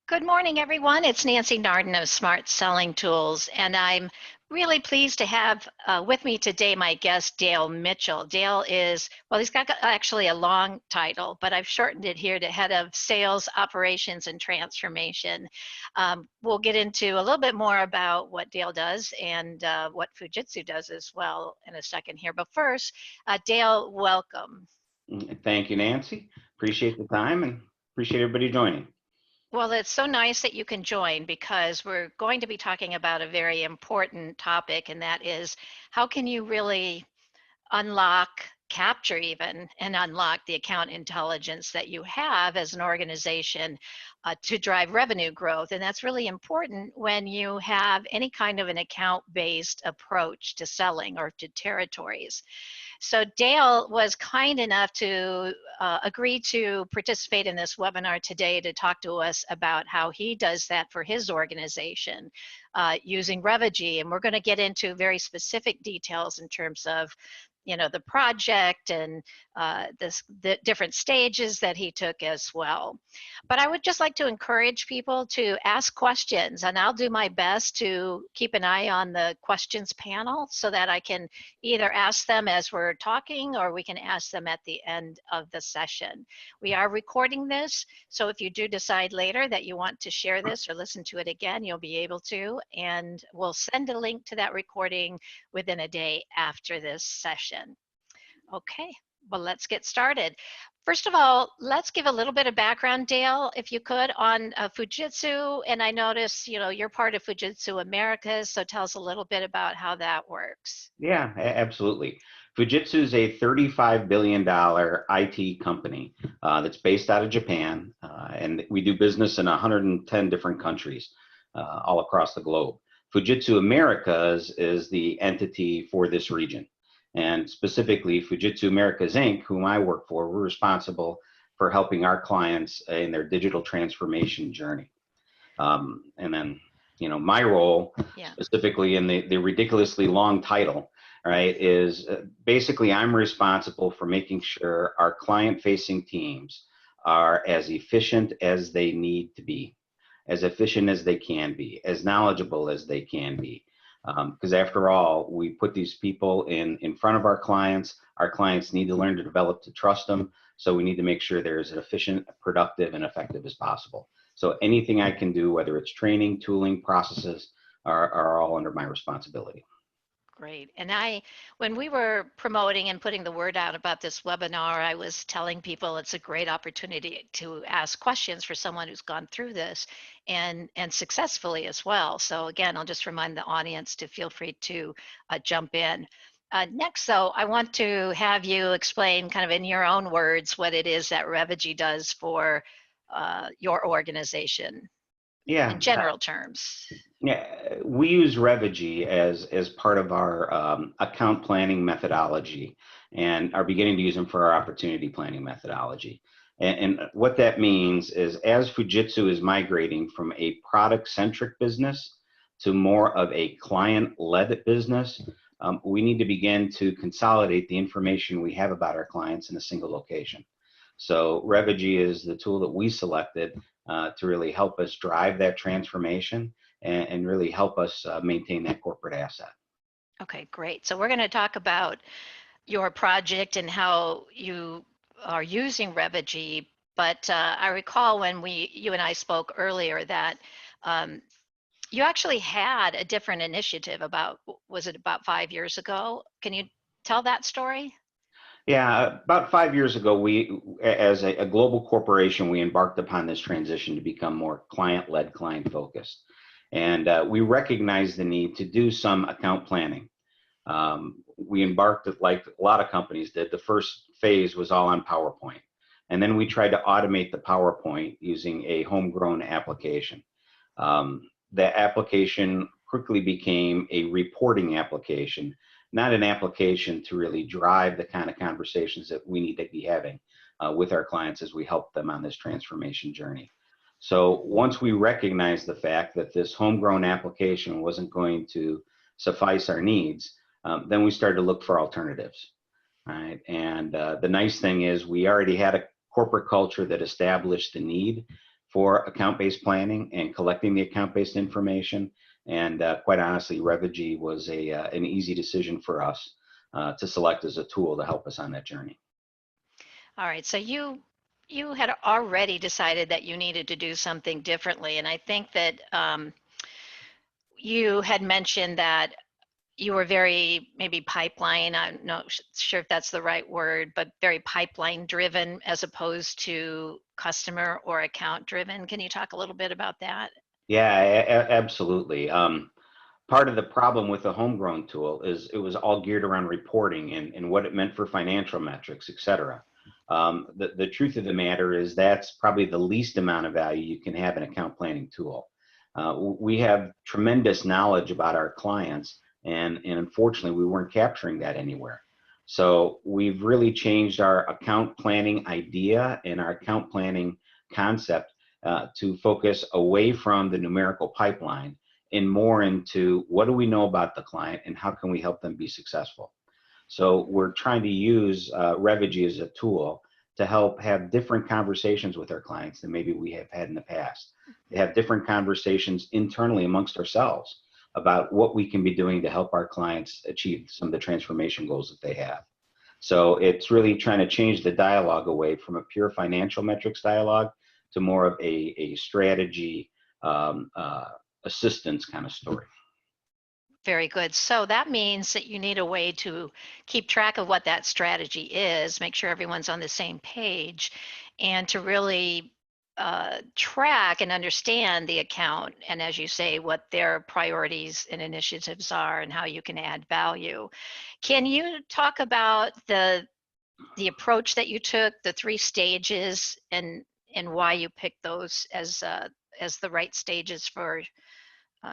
Good morning, everyone. It's Nancy Narden of Smart Selling Tools, and I'm really pleased to have with me today my guest, Dale Mitchell. Dale is, well, he's got actually a long title, but I've shortened it here to Head of Sales, Operations, and Transformation. We'll get into a little bit more about what Dale does and what Fujitsu does as well in a second here. But first, Dale, welcome. Thank you, Nancy. Appreciate the time and appreciate everybody joining. Well, it's so nice that you can join because we're going to be talking about a very important topic, and that is how can you really unlock, capture even, and unlock the account intelligence that you have as an organization to drive revenue growth. And that's really important when you have any kind of an account-based approach to selling or to territories. So Dale was kind enough to agree to participate in this webinar today to talk to us about how he does that for his organization using Revigy. And we're going to get into very specific details in terms of the project and the different stages that he took as well. But I would just like to encourage people to ask questions, and I'll do my best to keep an eye on the questions panel so that I can either ask them as we're talking or we can ask them at the end of the session. We are recording this, so if you do decide later that you want to share this or listen to it again, you'll be able to, and we'll send a link to that recording within a day after this session. Okay, well, let's get started. First of all, let's give a little bit of background, Dale, if you could, on Fujitsu. And I notice, you're part of Fujitsu Americas, so tell us a little bit about how that works. Yeah, absolutely. Fujitsu is a $35 billion IT company that's based out of Japan, and we do business in 110 different countries all across the globe. Fujitsu Americas is the entity for this region. And specifically, Fujitsu Americas Inc., whom I work for, we're responsible for helping our clients in their digital transformation journey. And then, my role, specifically in the ridiculously long title, right, is basically I'm responsible for making sure our client-facing teams are as efficient as they need to be, as efficient as they can be, as knowledgeable as they can be. Because after all, we put these people in front of our clients. Our clients need to learn to develop to trust them. So we need to make sure they're as efficient, productive, and effective as possible. So anything I can do, whether it's training, tooling, processes, are all under my responsibility. Great. And when we were promoting and putting the word out about this webinar, I was telling people it's a great opportunity to ask questions for someone who's gone through this and successfully as well. So again, I'll just remind the audience to feel free to jump in. Next, though, I want to have you explain kind of in your own words what it is that Revigy does for your organization. Yeah. In general terms. Yeah, we use Revigy as part of our account planning methodology and are beginning to use them for our opportunity planning methodology. And what that means is as Fujitsu is migrating from a product-centric business to more of a client-led business, we need to begin to consolidate the information we have about our clients in a single location. So Revigy is the tool that we selected to really help us drive that transformation and really help us maintain that corporate asset. Okay, great. So we're going to talk about your project and how you are using Revigy. But I recall when you and I spoke earlier that you actually had a different initiative was it about 5 years ago? Can you tell that story? Yeah, about 5 years ago, we, as a global corporation, we embarked upon this transition to become more client-led, client-focused. And we recognized the need to do some account planning. We embarked, like a lot of companies did, the first phase was all on PowerPoint. And then we tried to automate the PowerPoint using a homegrown application. The application quickly became a reporting application, not an application to really drive the kind of conversations that we need to be having with our clients as we help them on this transformation journey. So once we recognized the fact that this homegrown application wasn't going to suffice our needs, then we started to look for alternatives. Right? And the nice thing is we already had a corporate culture that established the need for account-based planning and collecting the account-based information. And quite honestly, Revigy was an easy decision for us to select as a tool to help us on that journey. All right. So you had already decided that you needed to do something differently, and I think that you had mentioned that you were very maybe pipeline. I'm not sure if that's the right word, but very pipeline driven as opposed to customer or account driven. Can you talk a little bit about that? Yeah, absolutely. Part of the problem with the homegrown tool is it was all geared around reporting and what it meant for financial metrics, et cetera. The truth of the matter is that's probably the least amount of value you can have an account planning tool. We have tremendous knowledge about our clients, and unfortunately, we weren't capturing that anywhere. So we've really changed our account planning idea and our account planning concept to focus away from the numerical pipeline and more into what do we know about the client and how can we help them be successful. So we're trying to use Revigy as a tool to help have different conversations with our clients than maybe we have had in the past. To have different conversations internally amongst ourselves about what we can be doing to help our clients achieve some of the transformation goals that they have. So it's really trying to change the dialogue away from a pure financial metrics dialogue to more of a strategy assistance kind of story. Very good. So that means that you need a way to keep track of what that strategy is, make sure everyone's on the same page, and to really track and understand the account. And as you say, what their priorities and initiatives are and how you can add value. Can you talk about the approach that you took, the 3 stages, and why you picked those as the right stages for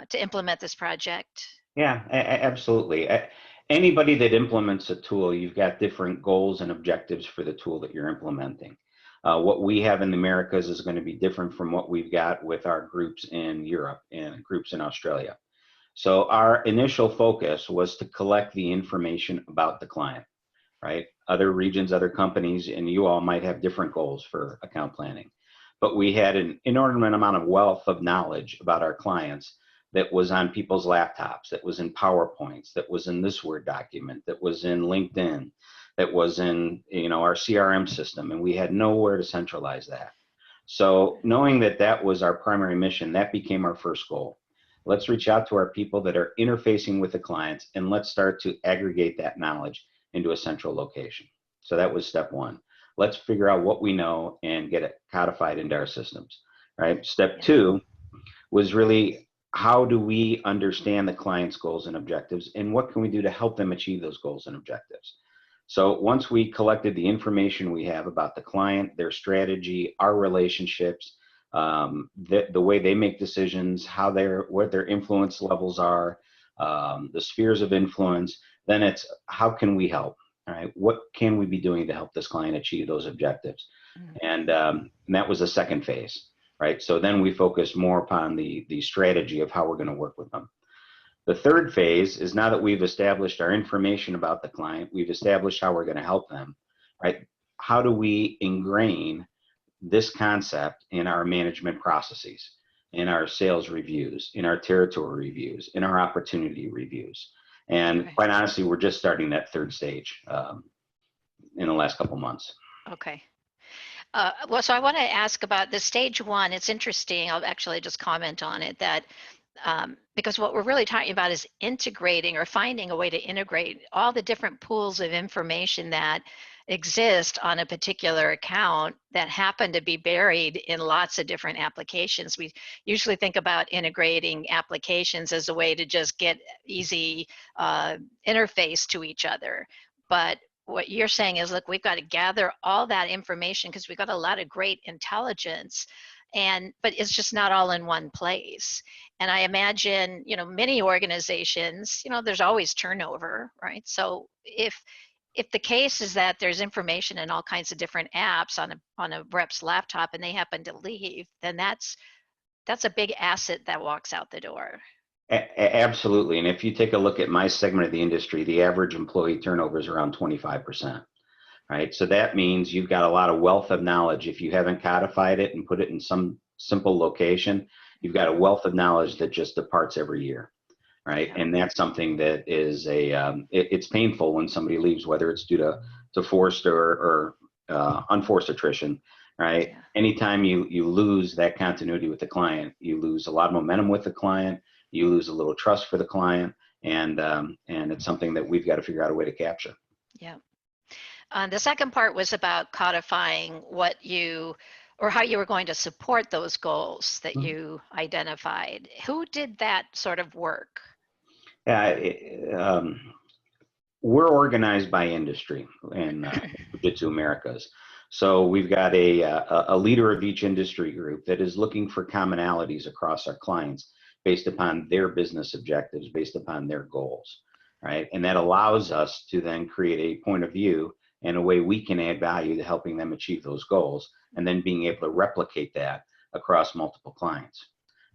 to implement this project? Yeah, absolutely. Anybody that implements a tool, you've got different goals and objectives for the tool that you're implementing. What we have in the Americas is going to be different from what we've got with our groups in Europe and groups in Australia. So our initial focus was to collect the information about the client, right? Other regions, other companies, and you all might have different goals for account planning. But we had an inordinate amount of wealth of knowledge about our clients that was on people's laptops, that was in PowerPoints, that was in this Word document, that was in LinkedIn, that was in our CRM system, and we had nowhere to centralize that. So knowing that that was our primary mission, that became our first goal. Let's reach out to our people that are interfacing with the clients, and let's start to aggregate that knowledge into a central location. So that was step one. Let's figure out what we know and get it codified into our systems, right? Step two was really, how do we understand the client's goals and objectives, and what can we do to help them achieve those goals and objectives? So once we collected the information we have about the client, their strategy, our relationships, the way they make decisions, what their influence levels are, the spheres of influence, then it's how can we help? All right, what can we be doing to help this client achieve those objectives? And that was the second phase. Right? So then we focus more upon the strategy of how we're going to work with them. The third phase is, now that we've established our information about the client, we've established how we're going to help them, right? How do we ingrain this concept in our management processes, in our sales reviews, in our territory reviews, in our opportunity reviews? And quite honestly, we're just starting that third stage in the last couple months. Okay. Well, so I want to ask about the stage one. It's interesting. I'll actually just comment on it that because what we're really talking about is integrating or finding a way to integrate all the different pools of information that exist on a particular account that happen to be buried in lots of different applications. We usually think about integrating applications as a way to just get easy interface to each other. But what you're saying is, look, we've got to gather all that information because we've got a lot of great intelligence, but it's just not all in one place. And I imagine, many organizations, there's always turnover, right? So if the case is that there's information in all kinds of different apps on a rep's laptop and they happen to leave, then that's a big asset that walks out the door. Absolutely. And if you take a look at my segment of the industry, the average employee turnover is around 25%. right? So that means you've got a lot of wealth of knowledge. If you haven't codified it and put it in some simple location, you've got a wealth of knowledge that just departs every year, right? Yeah. And that's something that is it's painful when somebody leaves, whether it's due to forced or unforced attrition, right? Yeah. Anytime you lose that continuity with the client, you lose a lot of momentum with the client, you lose a little trust for the client, and it's something that we've got to figure out a way to capture. Yeah. The second part was about codifying what you or how you were going to support those goals that Mhm. you identified. Who did that sort of work? Yeah, we're organized by industry in Fujitsu Americas. So we've got a leader of each industry group that is looking for commonalities across our clients based upon their business objectives, based upon their goals, right? And that allows us to then create a point of view and a way we can add value to helping them achieve those goals, and then being able to replicate that across multiple clients.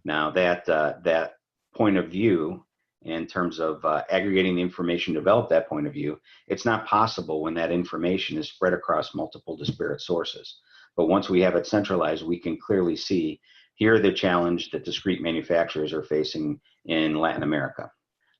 Now that point of view in terms of aggregating the information to develop that point of view, it's not possible when that information is spread across multiple disparate sources. But once we have it centralized, we can clearly see here are the challenge that discrete manufacturers are facing in Latin America,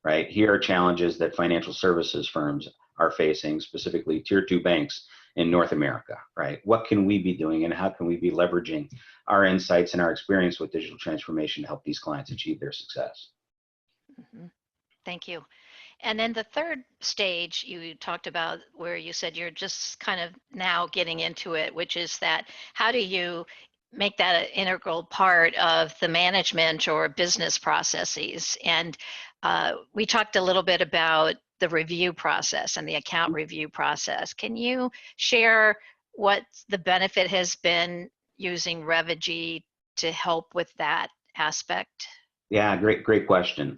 right? Here are challenges that financial services firms are facing, specifically tier two banks in North America, right? What can we be doing and how can we be leveraging our insights and our experience with digital transformation to help these clients achieve their success? Mhm. Thank you. And then the third stage you talked about where you said you're just kind of now getting into it, which is that how do you make that an integral part of the management or business processes? And we talked a little bit about the review process and the account review process. Can you share what the benefit has been using Revigy to help with that aspect? Yeah, great question.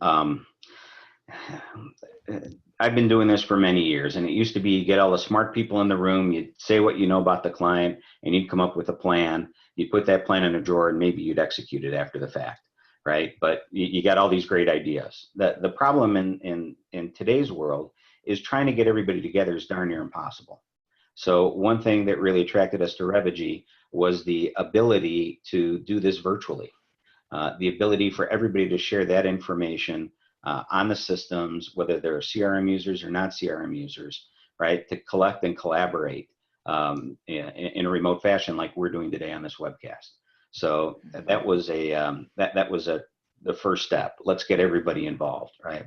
I've been doing this for many years, and it used to be you get all the smart people in the room, you'd say what you know about the client, and you'd come up with a plan. You'd put that plan in a drawer, and maybe you'd execute it after the fact, right? But you got all these great ideas. The problem in today's world is trying to get everybody together is darn near impossible. So one thing that really attracted us to Revigy was the ability to do this virtually, the ability for everybody to share that information on the systems, whether they're CRM users or not CRM users, right? To collect and collaborate in a remote fashion, like we're doing today on this webcast. So that was the first step. Let's get everybody involved, right?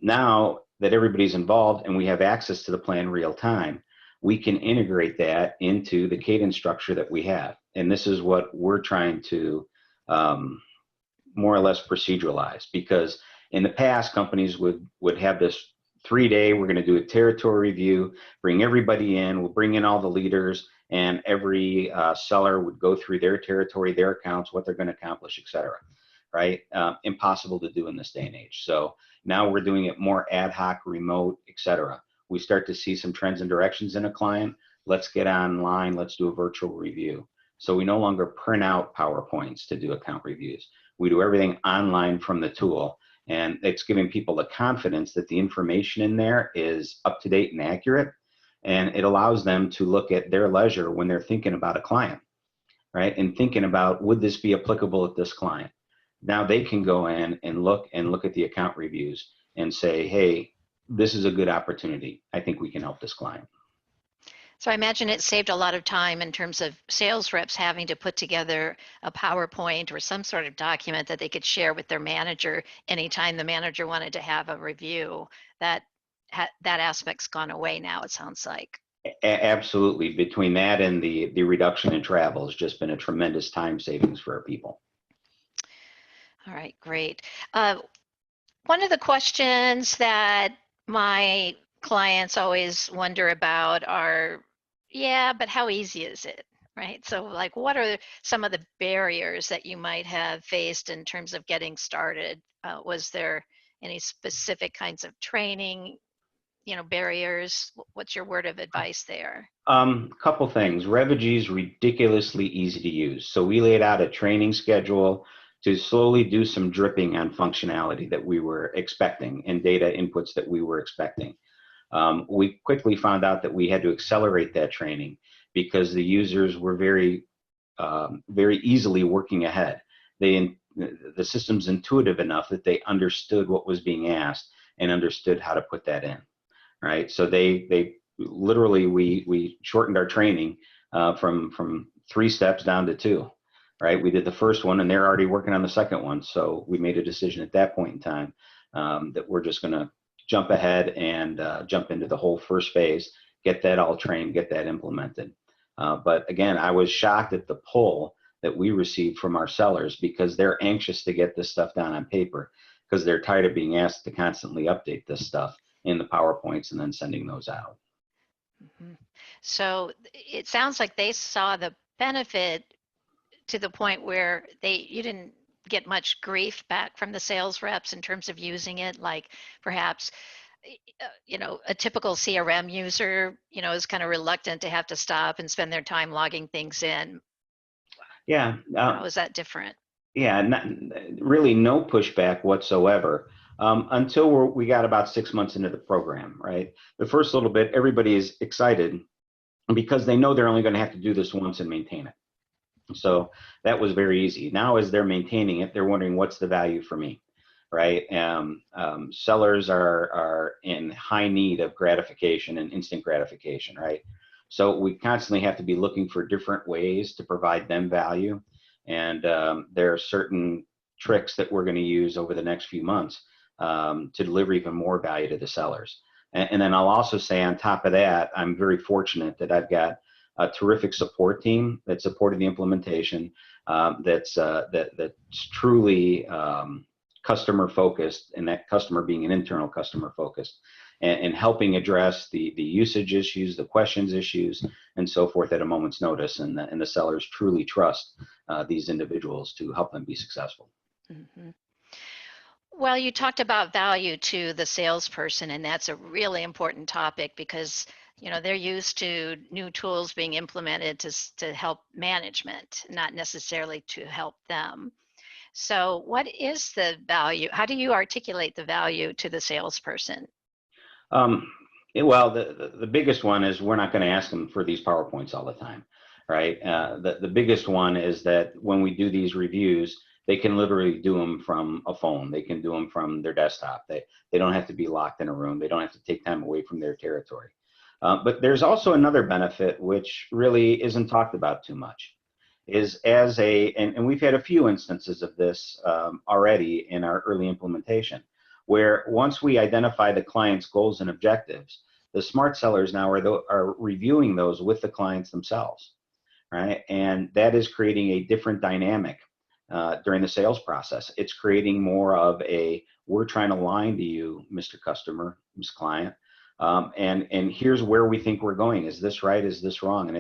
Now that everybody's involved and we have access to the plan real time, we can integrate that into the cadence structure that we have. And this is what we're trying to more or less proceduralized, because in the past companies would have this 3 day, we're going to do a territory review, bring everybody in, we'll bring in all the leaders, and every seller would go through their territory, their accounts, what they're going to accomplish, etc. Right? Impossible to do in this day and age. So now we're doing it more ad hoc, remote, etc. We start to see some trends and directions in a client. Let's get online, let's do a virtual review. So we no longer print out PowerPoints to do account reviews. We do everything online from the tool, and it's giving people the confidence that the information in there is up to date and accurate, and it allows them to look at their leisure when they're thinking about a client, right? And thinking about, would this be applicable at this client? Now they can go in and look at the account reviews and say, hey, this is a good opportunity. I think we can help this client. So I imagine it saved a lot of time in terms of sales reps having to put together a PowerPoint or some sort of document that they could share with their manager anytime the manager wanted to have a review. That that aspect's gone away now, it sounds like. Absolutely. Between that and the reduction in travel has just been a tremendous time savings for our people. All right, great. One of the questions that my clients always wonder about are, yeah, but how easy is it? Right? So, like, what are some of the barriers that you might have faced in terms of getting started? Was there any specific kinds of training, barriers? What's your word of advice there? Couple things. Revigy is ridiculously easy to use. So we laid out a training schedule to slowly do some dripping on functionality that we were expecting and data inputs that we were expecting. We quickly found out that we had to accelerate that training because the users were very easily working ahead. The system's intuitive enough that they understood what was being asked and understood how to put that in, right? So they literally, we shortened our training from 3 steps down to 2, right? We did the first one and they're already working on the second one. So we made a decision at that point in time that we're just going to jump ahead and jump into the whole first phase, get that all trained, get that implemented. But again, I was shocked at the pull that we received from our sellers because they're anxious to get this stuff down on paper because they're tired of being asked to constantly update this stuff in the PowerPoints and then sending those out. Mhm. So it sounds like they saw the benefit to the point where you didn't get much grief back from the sales reps in terms of using it, like perhaps a typical CRM user, is kind of reluctant to have to stop and spend their time logging things in. Yeah, How is that different? yeah, really no pushback whatsoever until we got about 6 months into the program, right? The first little bit, everybody is excited because they know they're only going to have to do this once and maintain it. So that was very easy. Now, as they're maintaining it, they're wondering what's the value for me, right? Sellers are in high need of gratification and instant gratification, right? So we constantly have to be looking for different ways to provide them value. And there are certain tricks that we're going to use over the next few months to deliver even more value to the sellers. And then I'll also say on top of that, I'm very fortunate that I've got a terrific support team that supported the implementation that's truly customer focused, and that customer being an internal customer focused, and helping address the usage issues, the questions issues, and so forth at a moment's notice. And the sellers truly trust these individuals to help them be successful. Mm-hmm. Well, you talked about value to the salesperson, and that's a really important topic because they're used to new tools being implemented to help management, not necessarily to help them. So, what is the value? How do you articulate the value to the salesperson? Well, the biggest one is we're not going to ask them for these PowerPoints all the time, right? The biggest one is that when we do these reviews, they can literally do them from a phone. They can do them from their desktop. They don't have to be locked in a room. They don't have to take time away from their territory. But there's also another benefit which really isn't talked about too much, is and we've had a few instances of this already in our early implementation, where once we identify the client's goals and objectives, the smart sellers now are reviewing those with the clients themselves, right? And that is creating a different dynamic during the sales process. It's creating more of we're trying to lie to you, Mr. Customer, Ms. Client, and here's where we think we're going. Is this right? Is this wrong? And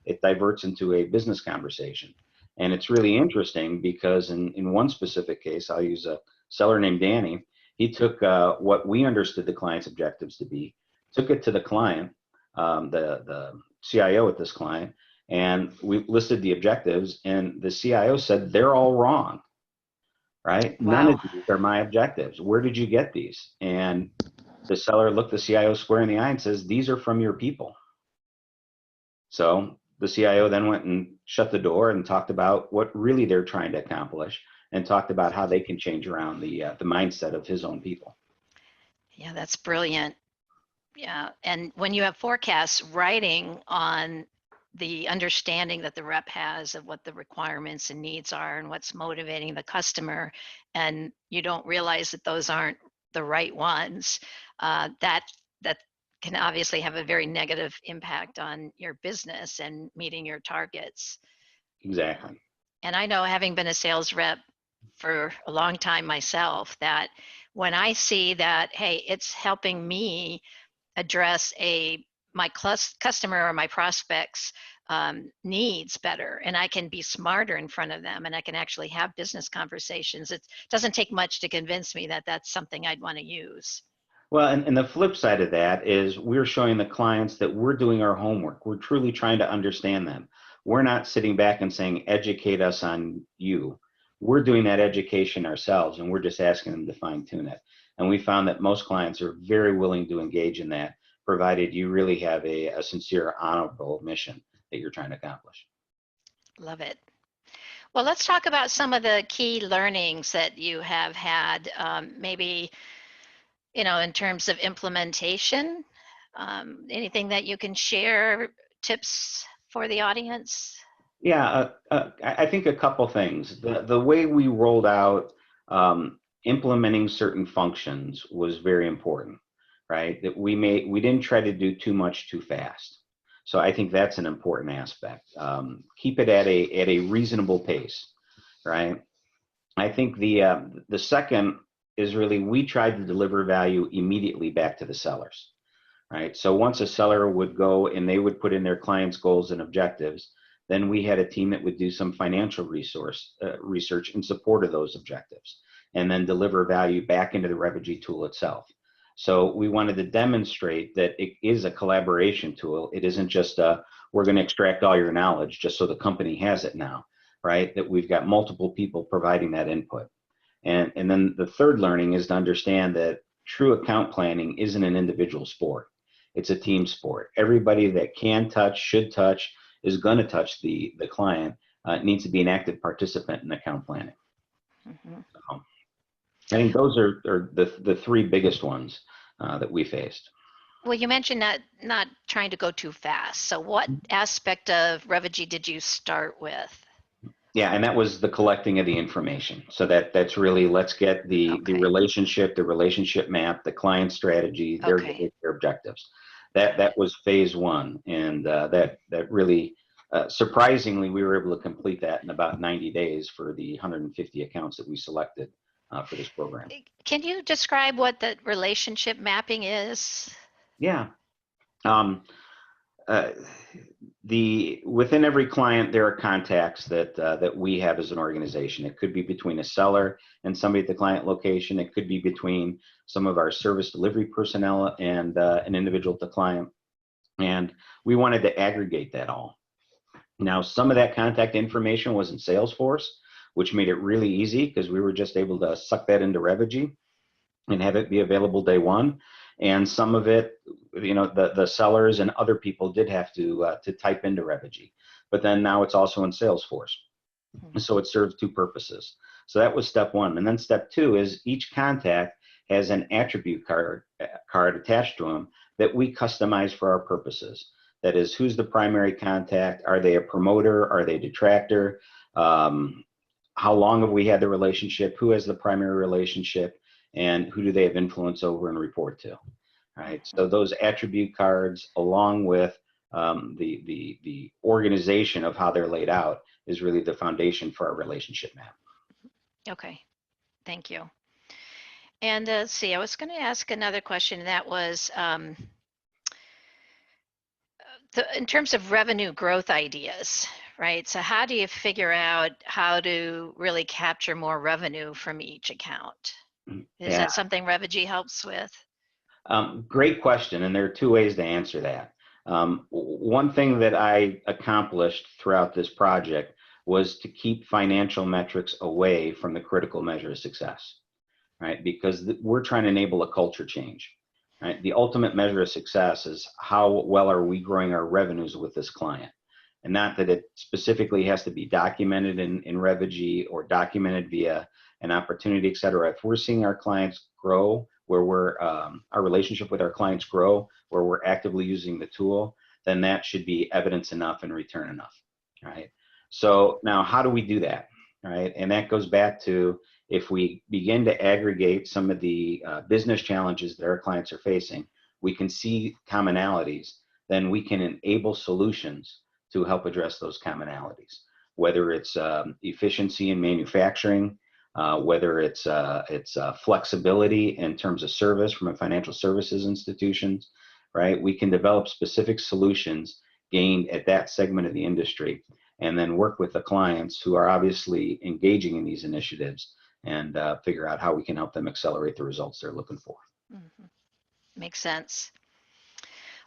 it diverts into a business conversation. And it's really interesting because in one specific case, I'll use a seller named Danny. He took what we understood the client's objectives to be, took it to the client, the CIO at this client, and we listed the objectives, and the CIO said, they're all wrong, right? None of Wow. these are my objectives. Where did you get these? And the seller looked the CIO square in the eye and says, these are from your people. So the CIO then went and shut the door and talked about what really they're trying to accomplish, and talked about how they can change around the mindset of his own people. Yeah, that's brilliant. Yeah. And when you have forecasts writing on the understanding that the rep has of what the requirements and needs are and what's motivating the customer, and you don't realize that those aren't the right ones, that can obviously have a very negative impact on your business and meeting your targets. Exactly. And I know, having been a sales rep for a long time myself, that when I see that, hey, it's helping me address my customer or my prospects needs better, and I can be smarter in front of them, and I can actually have business conversations. It doesn't take much to convince me that that's something I'd want to use. Well, and the flip side of that is we're showing the clients that we're doing our homework. We're truly trying to understand them. We're not sitting back and saying, educate us on you. We're doing that education ourselves, and we're just asking them to fine tune it. And we found that most clients are very willing to engage in that provided you really have a sincere, honorable mission that you're trying to accomplish. Love it. Well, let's talk about some of the key learnings that you have had, maybe, in terms of implementation. Anything that you can share, tips for the audience? Yeah, I think a couple things. The way we rolled out implementing certain functions was very important, right? That we didn't try to do too much too fast. So I think that's an important aspect. Keep it at a reasonable pace, right? I think the second is really we tried to deliver value immediately back to the sellers, right? So once a seller would go and they would put in their client's goals and objectives, then we had a team that would do some financial research in support of those objectives, and then deliver value back into the Revegy tool itself. So we wanted to demonstrate that it is a collaboration tool. It isn't just we're going to extract all your knowledge just so the company has it now, right? That we've got multiple people providing that input. And then the third learning is to understand that true account planning isn't an individual sport. It's a team sport. Everybody that can touch, should touch, is going to touch the client needs to be an active participant in account planning. Mm-hmm. So I think those are the three biggest ones that we faced. Well, you mentioned not trying to go too fast. So what aspect of Revegy did you start with? Yeah, and that was the collecting of the information. So that's really, let's get the relationship map, the client strategy, their objectives. That was phase one, and that really surprisingly we were able to complete that in about 90 days for the 150 accounts that we selected for this program. Can you describe what the relationship mapping is? Yeah. Within every client, there are contacts that we have as an organization. It could be between a seller and somebody at the client location. It could be between some of our service delivery personnel and an individual at the client. And we wanted to aggregate that all. Now, some of that contact information was in Salesforce, which made it really easy because we were just able to suck that into Revegy and have it be available day one. And some of it, the sellers and other people did have to type into Revegy, but then now it's also in Salesforce. So it serves two purposes. So that was step one. And then step two is each contact has an attribute card attached to them that we customize for our purposes. That is, who's the primary contact? Are they a promoter? Are they a detractor? How long have we had the relationship? Who has the primary relationship? And who do they have influence over and report to? Right. So those attribute cards, along with the organization of how they're laid out, is really the foundation for our relationship map. Okay, thank you. And let's see, I was going to ask another question. That was in terms of revenue growth ideas, right? So how do you figure out how to really capture more revenue from each account? Is that something Revegy helps with? Great question, and there are two ways to answer that. One thing that I accomplished throughout this project was to keep financial metrics away from the critical measure of success, right? Because we're trying to enable a culture change, right? The ultimate measure of success is how well are we growing our revenues with this client, and not that it specifically has to be documented in Revegy or documented via an opportunity, et cetera. If we're seeing our clients grow, where our relationship with our clients grow, where we're actively using the tool, then that should be evidence enough and return enough, right? So now how do we do that, right? And that goes back to, if we begin to aggregate some of the business challenges that our clients are facing, we can see commonalities, then we can enable solutions to help address those commonalities, whether it's efficiency in manufacturing, whether it's flexibility in terms of service from a financial services institutions, right? We can develop specific solutions gained at that segment of the industry, and then work with the clients who are obviously engaging in these initiatives and figure out how we can help them accelerate the results they're looking for. Mm-hmm. Makes sense.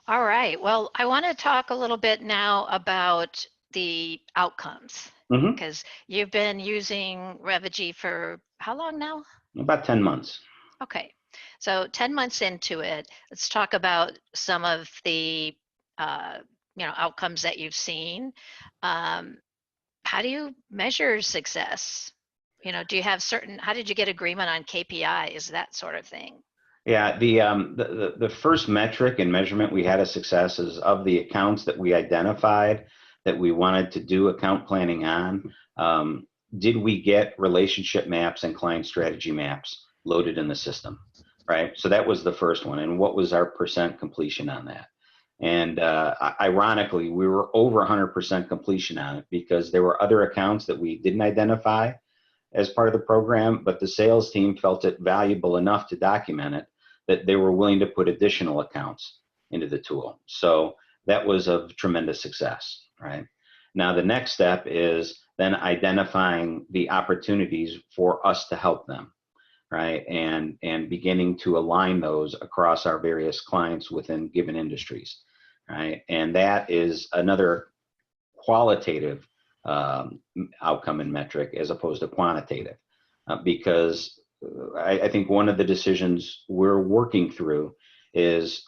All right. Well, I want to talk a little bit now about the outcomes, because you've been using Revegy for how long now? About 10 months. Okay. So 10 months into it, let's talk about some of the uh, outcomes that you've seen. Um, how do you measure success? Do you have how did you get agreement on KPIs, that sort of thing? Yeah, the first metric and measurement we had of success is of the accounts that we identified that we wanted to do account planning on. Did we get relationship maps and client strategy maps loaded in the system, right? So that was the first one. And what was our percent completion on that? And ironically, we were over 100% completion on it because there were other accounts that we didn't identify as part of the program, but the sales team felt it valuable enough to document it that they were willing to put additional accounts into the tool. So that was of tremendous success, right? Now, the next step is then identifying the opportunities for us to help them, right? And beginning to align those across our various clients within given industries, right? And that is another qualitative outcome and metric as opposed to quantitative, because I think one of the decisions we're working through is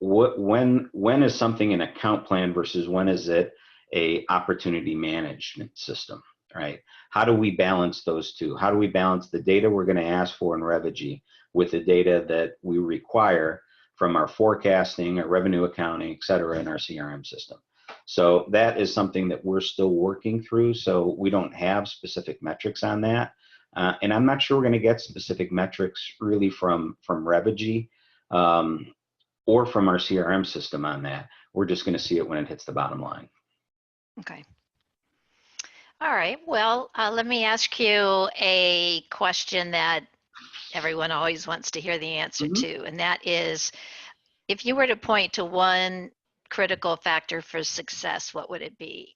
when is something an account plan versus when is it a opportunity management system, right? How do we balance those two? How do we balance the data we're going to ask for in Revigy with the data that we require from our forecasting, our revenue accounting, et cetera, in our CRM system? So that is something that we're still working through. So we don't have specific metrics on that. And I'm not sure we're going to get specific metrics really from Revigy or from our CRM system on that. We're just going to see it when it hits the bottom line. Okay. All right. Well, let me ask you a question that everyone always wants to hear the answer to, and that is, if you were to point to one critical factor for success, what would it be?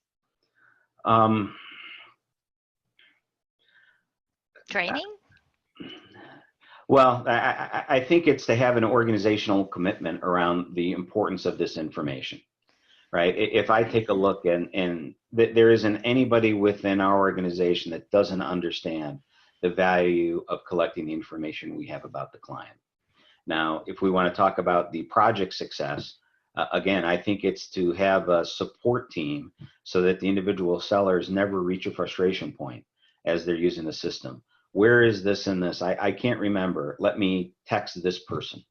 Training? Well, I think it's to have an organizational commitment around the importance of this information, right? If I take a look and there isn't anybody within our organization that doesn't understand the value of collecting the information we have about the client. Now, if we want to talk about the project success, again, I think it's to have a support team so that the individual sellers never reach a frustration point as they're using the system. Where is this in this? I can't remember. Let me text this person,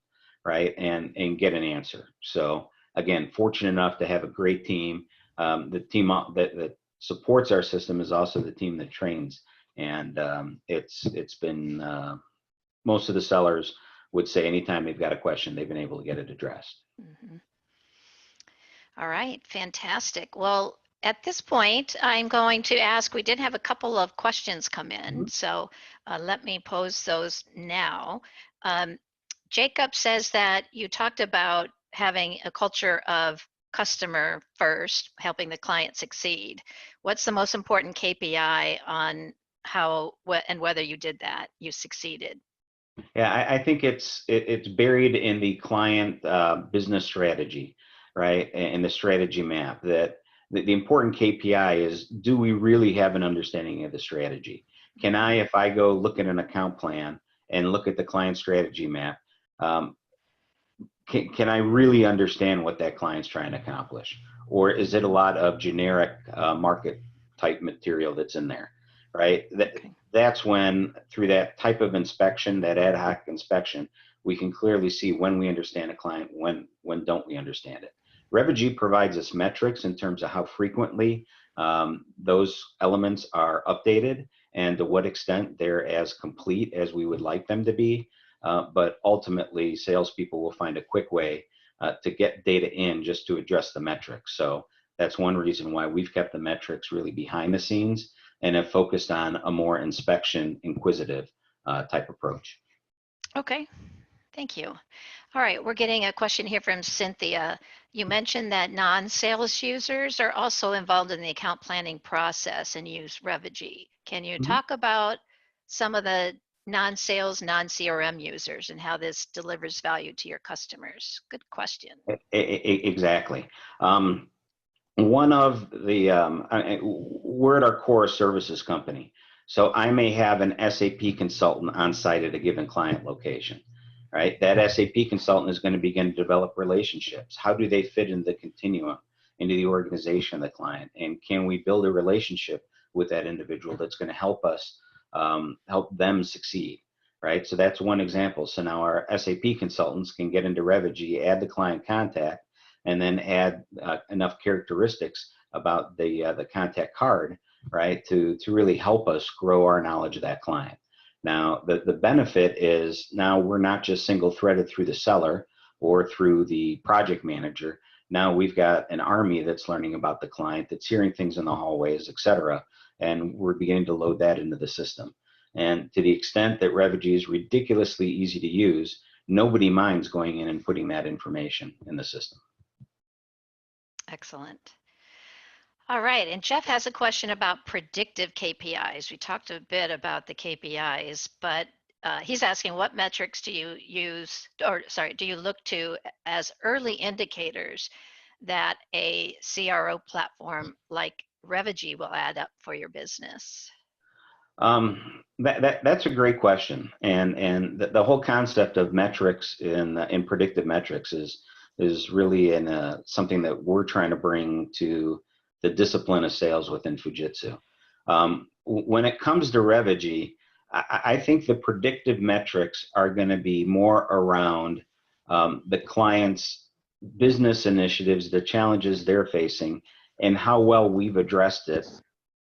right? And get an answer. So again, fortunate enough to have a great team. The team that supports our system is also the team that trains. And it's been, most of the sellers would say anytime they've got a question, they've been able to get it addressed. Mm-hmm. All right, fantastic. Well, at this point, I'm going to ask, we did have a couple of questions come in, so let me pose those now. Jacob says that you talked about having a culture of customer first, helping the client succeed. What's the most important KPI on how and whether you did that, you succeeded? Yeah, I think it's buried in the client business strategy, right? And the strategy map that the important KPI is, do we really have an understanding of the strategy? Can I, if I go look at an account plan and look at the client strategy map, can I really understand what that client's trying to accomplish? Or is it a lot of generic market type material that's in there, right? That's when, through that type of inspection, that ad hoc inspection, we can clearly see when we understand a client, when don't we understand it. Revigy provides us metrics in terms of how frequently those elements are updated and to what extent they're as complete as we would like them to be. But ultimately, salespeople will find a quick way to get data in just to address the metrics. So that's one reason why we've kept the metrics really behind the scenes and have focused on a more inspection, inquisitive type approach. Okay, thank you. All right, we're getting a question here from Cynthia. You mentioned that non-sales users are also involved in the account planning process and use Revigy. Can you talk about some of the non-sales, non-CRM users and how this delivers value to your customers? Good question. Exactly. One of the, we're at our core services company. So I may have an SAP consultant on site at a given client location, right? That SAP consultant is going to begin to develop relationships. How do they fit into the continuum, into the organization of the client? And can we build a relationship with that individual that's going to help us, help them succeed, right? So that's one example. So now our SAP consultants can get into Revigi, add the client contact, and then add enough characteristics about the contact card, right, to really help us grow our knowledge of that client. Now, the benefit is now we're not just single threaded through the seller or through the project manager. Now we've got an army that's learning about the client, that's hearing things in the hallways, et cetera, and we're beginning to load that into the system. And to the extent that Revigi is ridiculously easy to use, nobody minds going in and putting that information in the system. Excellent. All right, and Jeff has a question about predictive KPIs. We talked a bit about the KPIs, but he's asking what metrics do you use, or sorry, do you look to as early indicators that a CRO platform like Revigi will add up for your business? That's a great question, and the whole concept of metrics in predictive metrics is really something that we're trying to bring to the discipline of sales within Fujitsu. When it comes to Revigi, I think the predictive metrics are going to be more around the client's business initiatives, the challenges they're facing, and how well we've addressed it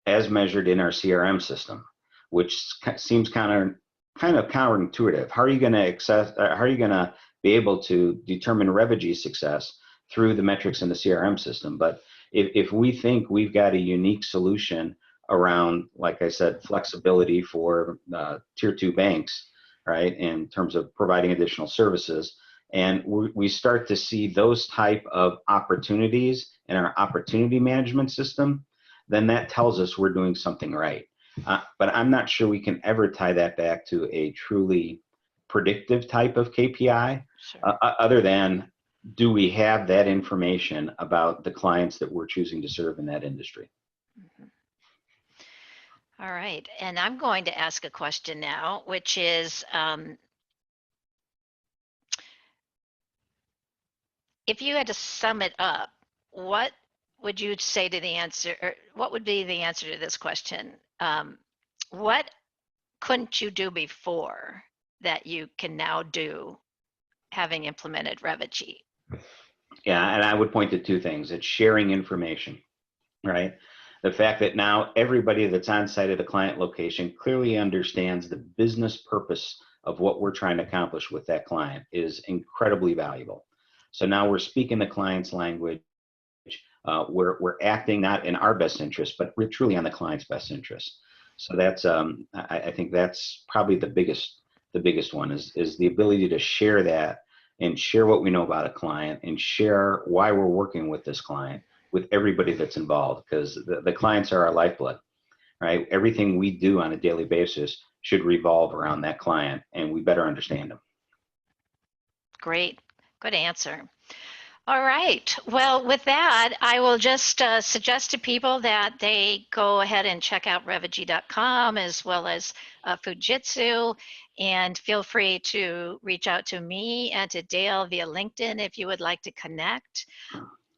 as measured in our CRM system, which seems kind of counterintuitive. How are you going to access? How are you going to be able to determine Revigi's success through the metrics in the CRM system? But if we think we've got a unique solution around, like I said, flexibility for tier 2 banks, right, in terms of providing additional services, and we start to see those type of opportunities in our opportunity management system, then that tells us we're doing something right. But I'm not sure we can ever tie that back to a truly predictive type of KPI, Sure. Other than, do we have that information about the clients that we're choosing to serve in that industry? Mhm. All right, and I'm going to ask a question now, which is, if you had to sum it up, what would you say to the answer, or what would be the answer to this question? What couldn't you do before that you can now do having implemented Revigi? Yeah, and I would point to two things. It's sharing information, right? The fact that now everybody that's on site at the client location clearly understands the business purpose of what we're trying to accomplish with that client is incredibly valuable. So now we're speaking the client's language. We're acting not in our best interest, but we're truly on the client's best interest. So that's I think that's probably the biggest one is the ability to share that and share what we know about a client and share why we're working with this client with everybody that's involved, because the clients are our lifeblood, right? Everything we do on a daily basis should revolve around that client, and we better understand them. Great, good answer. All right. Well, with that, I will just suggest to people that they go ahead and check out Revigi.com as well as Fujitsu, and feel free to reach out to me and to Dale via LinkedIn if you would like to connect.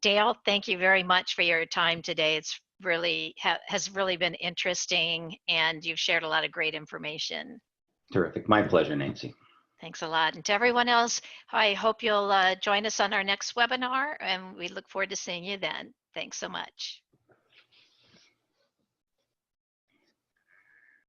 Dale, thank you very much for your time today. It's really has really been interesting, and you've shared a lot of great information. Terrific. My pleasure, Nancy. Thanks a lot. And to everyone else, I hope you'll join us on our next webinar, and we look forward to seeing you then. Thanks so much.